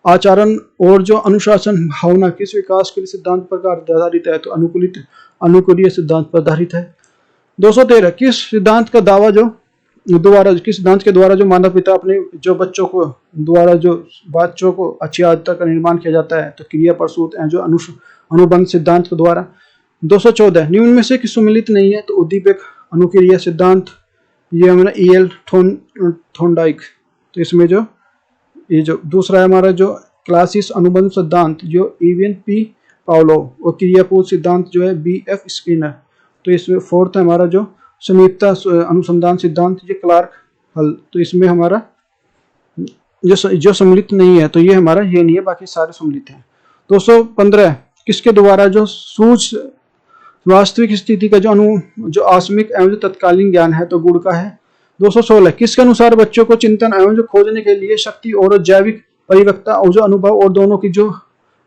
Speaker 1: आचरण और जो अनुशासन भावना किस विकास के लिए सिद्धांत पर आधारित है, तो अनुकूलीय सिद्धांत पर आधारित है। 213 किस सिद्धांत के द्वारा जो माता पिता अपने जो बच्चों को अच्छी आदतों का निर्माण किया जाता है, तो क्रिया प्रसूत जो अनुबंध सिद्धांत के द्वारा। 214 निम्न में से किस सम्मिलित नहीं है? तो उद्दीपक अनुक्रिया सिद्धांत, ये हमारा ईएल थॉर्नडाइक। तो इसमें जो ये जो दूसरा है हमारा जो क्लासिस अनुबंध सिद्धांत जो इवन पी पावलोव, और क्रियापूर्ण सिद्धांत जो है बी एफ स्किनर। तो इसमें फोर्थ है हमारा जो संयुक्त अनुसंधान सिद्धांत, ये क्लार्क हल। तो इसमें हमारा जो सम्मिलित नहीं है तो ये हमारा ये नहीं है, बाकी सारे सम्मिलित हैं। 215 किसके द्वारा जो सूझ वास्तविक स्थिति का जो आसमिक एवं जो तत्कालीन ज्ञान है तो गुण का है। 216 किसके अनुसार बच्चों को चिंतन एवं जो खोजने के लिए शक्ति और जैविक परिपक्वता और जो अनुभव और दोनों की जो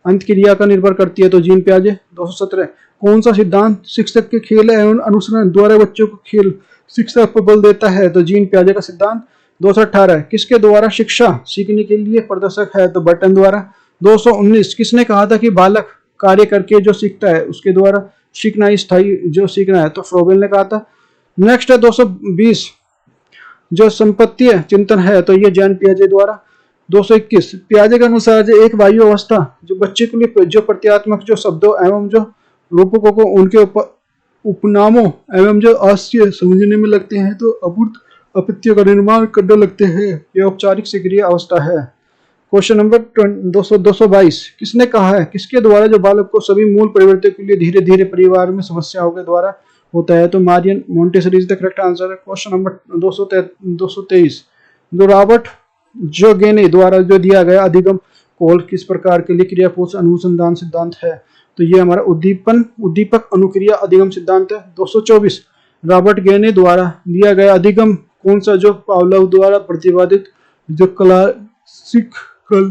Speaker 1: अंत क्रिया का निर्भर करती है? तो जीन पियाजे। 217 कौन सा सिद्धांत शिक्षक के खेल एवं अनुसरण द्वारा बच्चों को खेल शिक्षा पर बल देता है? तो जीन पियाजे का सिद्धांत। 218 किसके द्वारा शिक्षा सीखने के लिए प्रदर्शक है? तो बर्टन द्वारा। 219 किसने कहा था कि बालक कार्य करके जो सीखता है उसके द्वारा सीखना स्थायी जो सीखना है? तो फ्रोबेल ने कहा था। नेक्स्ट है 220 जो संपत्ति चिंतन है तो ये जैन पियाजे द्वारा। 221 पियाजे के अनुसार जो एक वायु अवस्था जो बच्चे के लिए जो प्रत्यात्मक जो शब्दों एवं जो रूपकों को उनके उपनामों एवं जो आश्चर्य समझने में लगते हैं तो अपूर्त अपत्यों का निर्माण करने लगते हैं, यह औपचारिक सक्रिय अवस्था है। क्वेश्चन नंबर 222 किसने कहा है किसके द्वारा जो बालक को सभी मूल परिवर्तन के लिए धीरे धीरे परिवार में समस्याओं के द्वारा होता है? तो Marian Montessori is the correct answer है। क्वेश्चन नंबर 223 जो रॉबर्ट जोगेने द्वारा जो दिया गया अधिगम कौल किस प्रकार के लिए क्रियापूर्ण अनुसंधान सिद्धांत है? तो ये हमारा उद्दीपक अनुक्रिया अधिगम सिद्धांत है। 224 रॉबर्ट गेने द्वारा दिया गया अधिगम कौन सा? जो पावलोव द्वारा प्रतिपादित जो क्लासिकल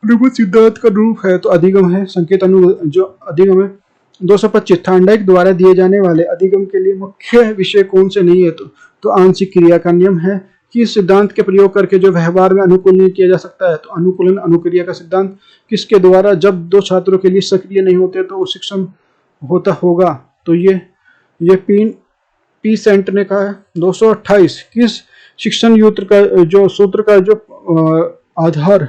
Speaker 1: अनुबंध सिद्धांत का रूप है तो अधिगम है, संकेत जो अधिगम है। 225 थॉर्नडाइक द्वारा दिए जाने वाले अधिगम के लिए मुख्य विषय कौन से नहीं है? तो आंशिक क्रिया का नियम है कि इस सिद्धांत के प्रयोग करके जो व्यवहार में अनुकूलन किया जा सकता है? तो अनुकूलन अनुक्रिया का सिद्धांत। किसके द्वारा जब दो छात्रों के लिए सक्रिय नहीं होते तो शिक्षण होता होगा? तो ये पी सेंट ने कहा है। 228 किस शिक्षण सूत्र का जो आधार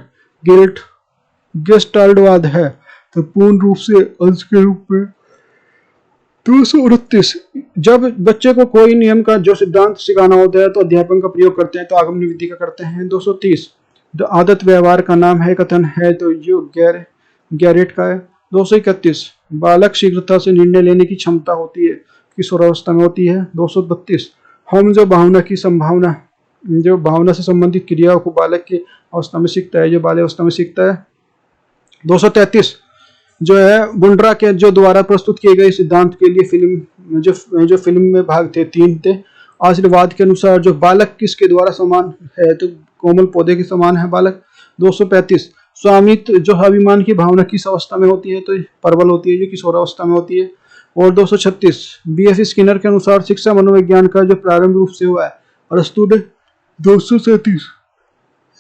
Speaker 1: गेस्टाल्टवाद है? तो पूर्ण रूप से अंश के रूप में। 229 जब बच्चे को कोई नियम का जो सिद्धांत सिखाना होता है तो अध्यापन का प्रयोग करते हैं तो आगमन विधि का करते हैं। 230 जो आदत व्यवहार का नाम है कथन है तो जो गैरेट का है। 231 बालक शीघ्रता से निर्णय लेने की क्षमता होती है किशोरावस्था में होती है। 232 हम जो भावना से संबंधित क्रियाओं को बालक की अवस्था में सीखता है, जो बाल्य अवस्था में सीखता है। 233 जो है गुंड्रा के जो द्वारा प्रस्तुत किए गए सिद्धांत के लिए फिल्म में भाग थे 3 थे। आशीर्वाद के अनुसार जो बालक किसके द्वारा समान है? तो कोमल पौधे के समान है बालक। 235 स्वामित्व जो अभिमान की भावना किस अवस्था में होती है? तो प्रबल होती है, जो किशोरावस्था में होती है। और 236 बी.एफ. स्किनर के अनुसार शिक्षा मनोविज्ञान का जो प्रारंभ रूप से हुआ है अरस्तु ने। 237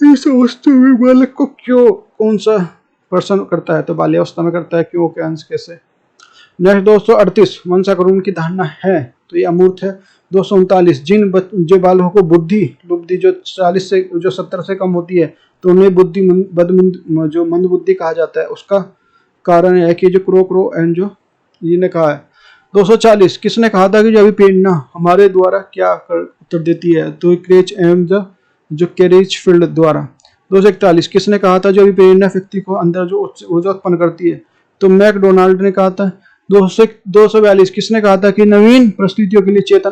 Speaker 1: इस अवस्था में बालक को कौन सा पर्सन करता है? तो बाल्यावस्था में करता है, क्यों, के अंश कैसे। नेक्स्ट 238 मनसा करुण की धारणा है तो ये अमूर्त है। 239 जो बालकों को बुद्धि जो 40 से जो 70 से कम होती है तो उन्हें मंद बुद्धि कहा जाता है। उसका कारण है कि जो क्रो एंड जो ये ने कहा है। 240 किसने कहा था कि जो अभिप्रेरणा हमारे द्वारा क्या उत्तर देती है? तो क्रेच एंड जो कैरेज फील्ड द्वारा। 241 किसने कहा था जो अभिप्रेरणा व्यक्ति को अंदर जो ऊर्जा उत्पन्न करती है? तो मैकडोनाल्ड ने कहा था। 242 किसने कहा था कि नवीन परिस्थितियों के लिए चेतन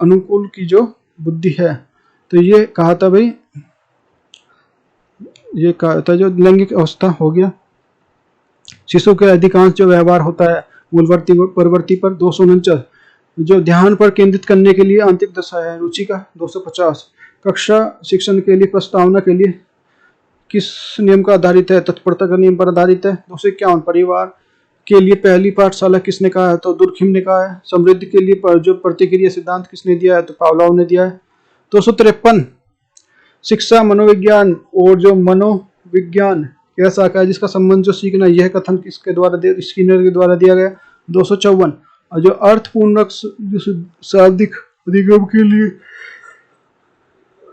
Speaker 1: अनुकूल की जो बुद्धि है? तो ये कहा था भाई, ये कहा था जो लैंगिक अवस्था हो गया। शिशु के अधिकांश जो व्यवहार होता है मूलवर्ती परवर्ती पर। 249 जो ध्यान पर केंद्रित करने के लिए आंतरिक दशा है रुचि का। 250 कक्षा शिक्षण के लिए प्रस्तावना के लिए किस नियम का आधारित है? तत्परता का नियम पर आधारित है। 251 परिवार के लिए पहली पाठशाला किसने कहा है? तो दुर्खिम ने कहा है। समृद्धि के लिए जो प्रतिक्रिया सिद्धांत किसने दिया है? तो पावलोव ने दिया है। 253 शिक्षा मनोविज्ञान और जो मनोविज्ञान यह शाखा है जिसका संबंध जो सीखना, यह कथन किसके द्वारा स्किनर के द्वारा दिया गया। 254 जो अर्थपूर्णक शाब्दिक अधिगम के लिए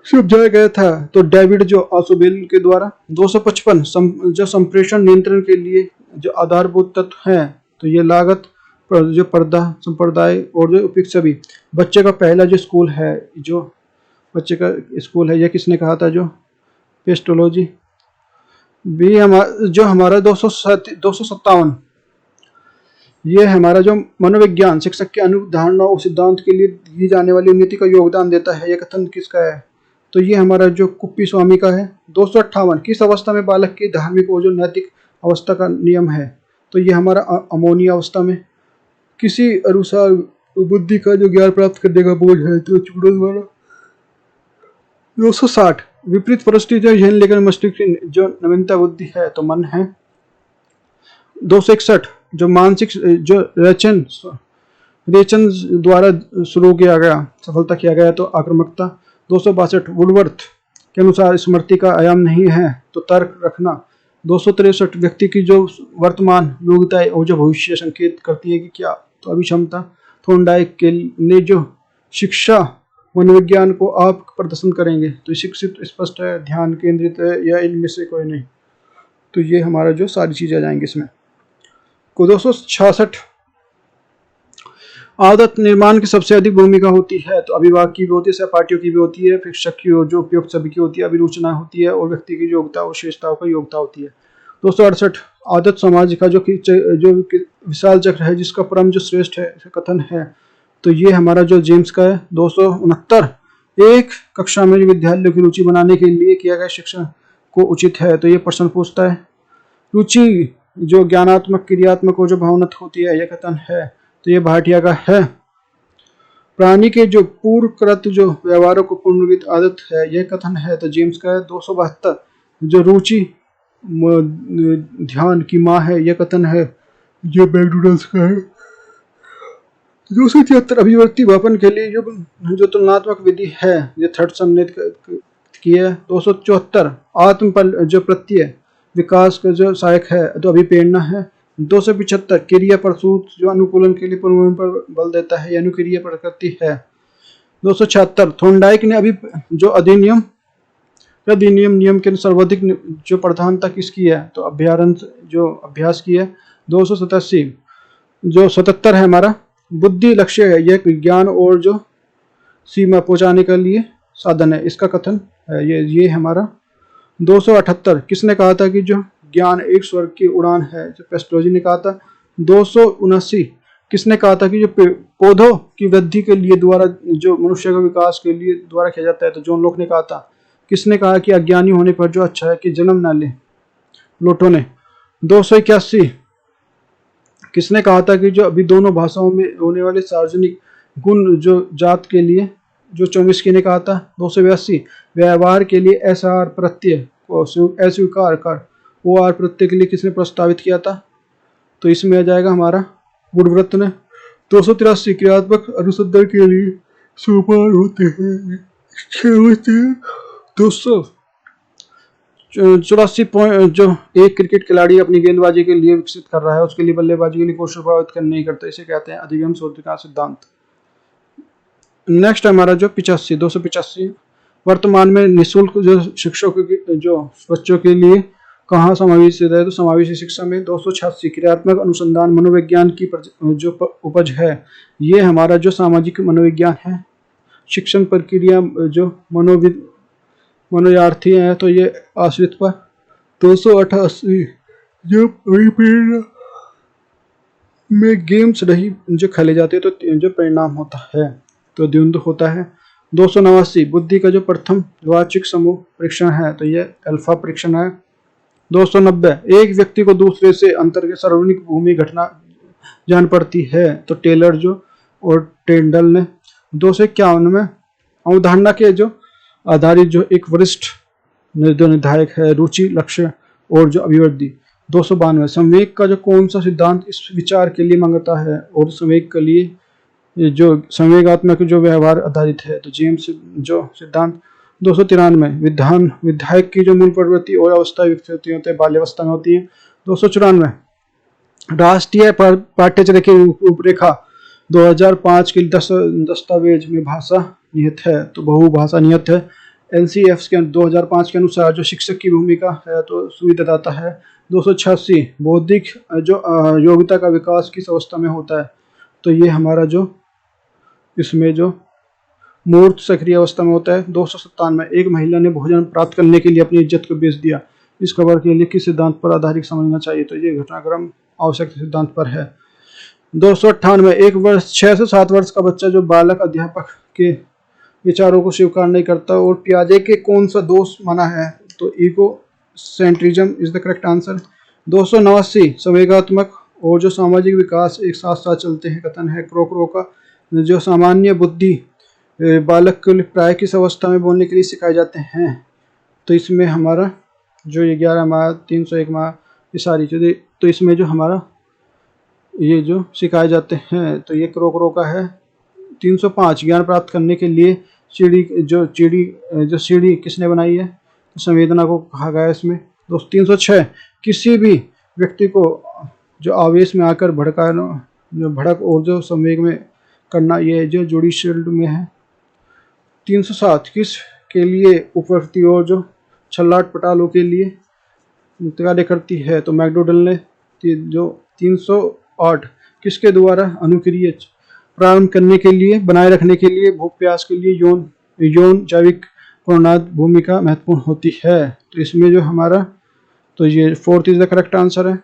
Speaker 1: समझाया गया था तो डेविड जो आसुबेल के द्वारा। 255 जो संप्रेषण नियंत्रण के लिए जो आधारभूत तत्व हैं तो ये लागत जो पर्दा संप्रदाय और जो उपयुक्त सभी। बच्चे का पहला जो स्कूल है, जो बच्चे का स्कूल है, यह किसने कहा था? जो पेस्टोलॉजी। बी जो हमारा 257, ये हमारा जो मनोविज्ञान शिक्षक के अनुधारणा और सिद्धांत के लिए दी जाने वाली उन्नति का योगदान देता है, यह कथन किसका है? तो ये हमारा जो कुप्पी स्वामी का है। 258 किस अवस्था में बालक की धार्मिक और जो नैतिक अवस्था का नियम है? तो ये हमारा अमोनी अवस्था में। किसी अनुसार बुद्धि का जो ज्ञान प्राप्त करने का बोझ है, तो चूड़न वाला। 260 विपरीत परिस्थितियां झेल लेकर मस्तिष्क की जो नवीनता बुद्धि है, तो मन है। 261 जो मानसिक जो रेचन द्वारा शुरू किया गया, सफलता किया गया, तो आक्रामकता। 262 वुडवर्थ के अनुसार स्मृति का आयाम नहीं है, तो तर्क रखना। 263 व्यक्ति की जो वर्तमान योग्यताएं और जो भविष्य संकेत करती है कि क्या, तो अभिक्षमता। थोर्नडाइक ने जो शिक्षा मनोविज्ञान को आप प्रदर्शन करेंगे, तो शिक्षित स्पष्ट है, ध्यान केंद्रित है, या इनमें से कोई नहीं। तो ये हमारा जो सारी चीजें आ जाएंगी इसमें। 266 आदत निर्माण की सबसे अधिक भूमिका होती है, तो अभिभावक की भी होती है, सहपाठियों की भी होती है, शिक्षक की और जो उपयुक्त सभी की होती है, अभिरुचना होती है, और व्यक्ति की योग्यता और विशेषताओं का योग्यता होती है। 268 आदत समाज का जो विशाल चक्र है, जिसका परम जो श्रेष्ठ है कथन है, तो ये हमारा जो जेम्स का है। 269 एक कक्षा में विद्यालयों की रुचि बनाने के लिए किया गया शिक्षण को उचित है, तो ये प्रश्न पूछता है। रुचि जो ज्ञानात्मक क्रियात्मक और जो भावनात्मक होती है, यह कथन है, तो ये भाटिया का है। प्राणी के जो पूर्वकृत जो व्यवहारों को पुनर्वित आदत है, यह कथन है, तो जेम्स का है। 272 जो रुचि ध्यान की माँ है, यह कथन है, ये मैकडॉनल्ड्स का है। 273 अभिव्यक्ति मापन के लिए जो तुलनात्मक विधि है, ये थर्डसन ने की है। 274 आत्म पर जो प्रत्यय विकास का जो सहायक है, तो अभिप्रेरणा है। 275 क्रिया प्रसूत जो अनुकूलन के लिए पूर्वानुमान पर बल देता है, अनुक्रिया प्रकृति है। 276 थोर्नडाइक ने अभी जो अधिनियम नियम के सर्वाधिक जो प्रधानता किसकी है, तो अभ्यारण्य जो अभ्यास की है। 287 जो 77 है हमारा बुद्धि लक्ष्य है, यह विज्ञान और जो सीमा पहुंचाने के लिए साधन है, इसका कथन है, ये हमारा। 278 किसने कहा था कि जो ज्ञान एक स्वर्ग की उड़ान है, जो पेस्टोलॉजी ने कहा था। 279 किसने कहा था कि जो पौधों की वृद्धि के लिए द्वारा जो मनुष्य का विकास के लिए द्वारा किया जाता है, तो जॉन लॉक ने कहा था। किसने कहा कि अज्ञानी होने पर जो अच्छा है कि जन्म ना ले, प्लेटो ने। 281 किसने कहा था कि जो अभी दोनों भाषाओं में होने वाले सार्वजनिक गुण जो जात के लिए, जो चोमिस्की ने कहा था। 282 व्यवहार के लिए एसआर प्रत्यय को अस्वीकार कर ओ आर प्रत्यय के लिए किसने प्रस्तावित किया था, तो इसमें आ जाएगा हमारा वुडवर्थ ने। 283 क्रियात्मक अनुसंधान के लिए सोपान होते हैं 284 पॉइंट जो एक क्रिकेट खिलाड़ी अपनी गेंदबाजी के लिए विकसित कर रहा है, उसके लिए बल्लेबाजी के लिए कौशल प्रभावित करने नहीं करता, इसे कहते हैं अधिगम शोध का सिद्धांत। नेक्स्ट हमारा जो 285 वर्तमान में निःशुल्क जो शिक्षकों की जो बच्चों के लिए कहाँ समावेशित है, तो समावेशी शिक्षा में। 286 क्रियात्मक अनुसंधान मनोविज्ञान की जो उपज है, ये हमारा जो सामाजिक मनोविज्ञान है। शिक्षण प्रक्रिया जो मनोयार्थी है, तो ये आश्रित पर। 288 जो परिप्रेरणा में गेम्स नहीं जो खेले जाते, तो जो परिणाम होता है, तो द्वंद्व होता है। 289 बुद्धि का जो प्रथम वाचिक समूह परीक्षण है, तो ये अल्फा परीक्षण है। 290 एक व्यक्ति को दूसरे से अंतर के सार्वजनिक भूमि घटना जान पड़ती है, तो टेलर जो और टेंडल ने। 251 में अवधारणा के जो आधारित जो एक वरिष्ठ निर्धायक है, रुचि लक्ष्य और जो अभिवृद्धि। 292 संवेग का जो कौन सा सिद्धांत इस विचार के लिए मांगता है, और संवेग के लिए जो संवेगात्मक जो व्यवहार आधारित है, तो जेम्स जो सिद्धांत। 293 विधायक की जो मूल प्रवृत्ति और अवस्था विकसित होती है, बाल्यावस्था में होती है। 294 राष्ट्रीय पाठ्यचर्या की रूपरेखा 2005 के दस्तावेज में भाषा निहित है, तो बहुभाषा निहित है। NCF के 2005 के अनुसार जो शिक्षक की भूमिका है, तो सुविधादाता है। 286 बौद्धिक जो योग्यता का विकास किस अवस्था में होता है, तो ये हमारा जो इसमें जो मूर्त सक्रिय अवस्था में होता है। 297 एक महिला ने भोजन प्राप्त करने के लिए अपनी इज्जत को बेच दिया, इस खबर के लिए किस सिद्धांत पर आधारित समझना चाहिए, तो ये घटनाक्रम आवश्यक सिद्धांत पर है। 298 एक वर्ष 6 से 7 वर्ष का बच्चा जो बालक अध्यापक के विचारों को स्वीकार नहीं करता और पियाजे के कौन सा दोष मना है, तो ego centrism is the correct answer. 289 संवेगात्मक और जो सामाजिक विकास एक साथ साथ चलते हैं कथन है क्रोकरो का। जो सामान्य बुद्धि बालक को प्राय किस अवस्था में बोलने के लिए सिखाए जाते हैं, तो इसमें हमारा जो ये 11 माह 301 माह ये सारी चीज़ें, तो इसमें जो हमारा ये जो सिखाए जाते हैं तो ये क्रोकरो का है। 305 ज्ञान प्राप्त करने के लिए सीढ़ी किसने बनाई है, तो संवेदना को कहा गया है इसमें। दोस्तों 306 किसी भी व्यक्ति को जो आवेश में आकर भड़क और जो संवेग में करना, ये जो जुडिशियल में है। 307 किस के लिए उपवर्ती और जो छल्लाट पटालों के लिए कार्य करती है, तो मैकडोडल ने। जो 308 किसके द्वारा अनुक्रिया प्रारंभ करने के लिए बनाए रखने के लिए भूख प्यास के लिए यौन जैविक प्रणोद भूमिका महत्वपूर्ण होती है, तो इसमें जो हमारा तो ये 4th is the correct answer है।